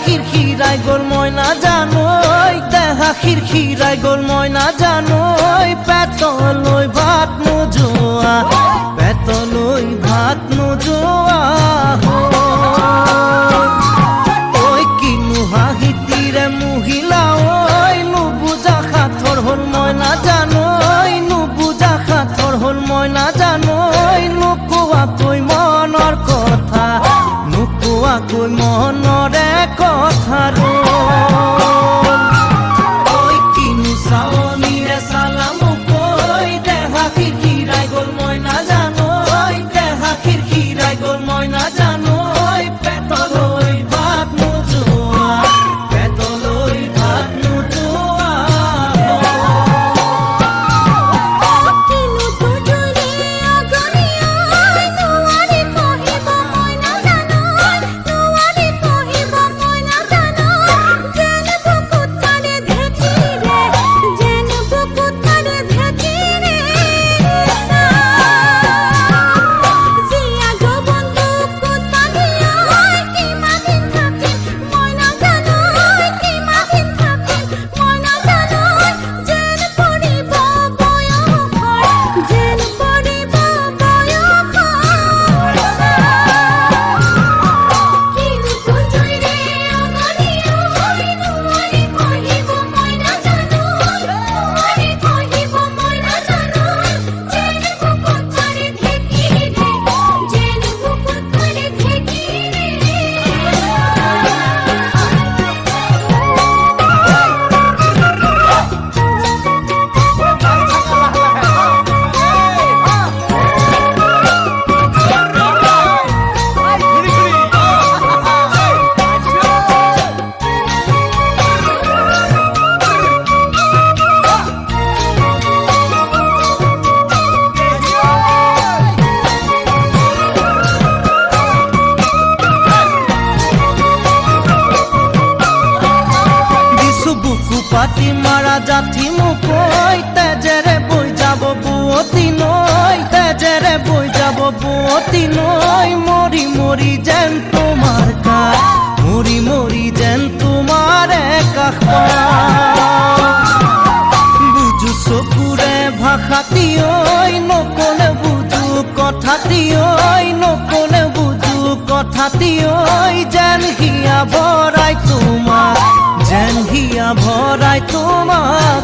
খিৰখিৰাই গ'ল মই নাজানো দেহা খিৰখিৰাই গ'ল মই নাজানো পেটলৈ ভাত নোযোৱা পেটলৈ ভাত নোযোৱা ঐ কিনো হাঁহিতিৰে মহিলা ঐ নুবুজা সাঁথৰ হ'ল মই নাজানো নুবুজা সাঁথৰ হ'ল মই নাজানো নোকোৱাকৈ মনৰ কথা নোকোৱাকৈ মনৰে কথা ঐ কিনো চাৱনিৰে চালাম কৈ দেহা খিৰখিৰাই গ'ল মই নাজানো দেহা খিৰখিৰাই গ'ল মই নাজানো পেটলৈ ভাত নোযোৱা পেটলৈ ভাত নোযোৱা পাতি মাৰা জাঠি মুকৈ তেজেৰে বৈ যাব বুৱতী নৈ তেজেৰে বৈ যাব বুৱতী নৈ মৰি মৰি যেন তোমাৰ কাষ মৰি মৰি যেন তোমাৰে কাষ বুজো চকুৰে ভাষাতি ঐ নকলে বুজো কথাতি ঐ নকলে বুজো কথাতি ঐ যেন হিয়া ভৰাই তোমাক যেন হিয়া ভৰাই তোমাক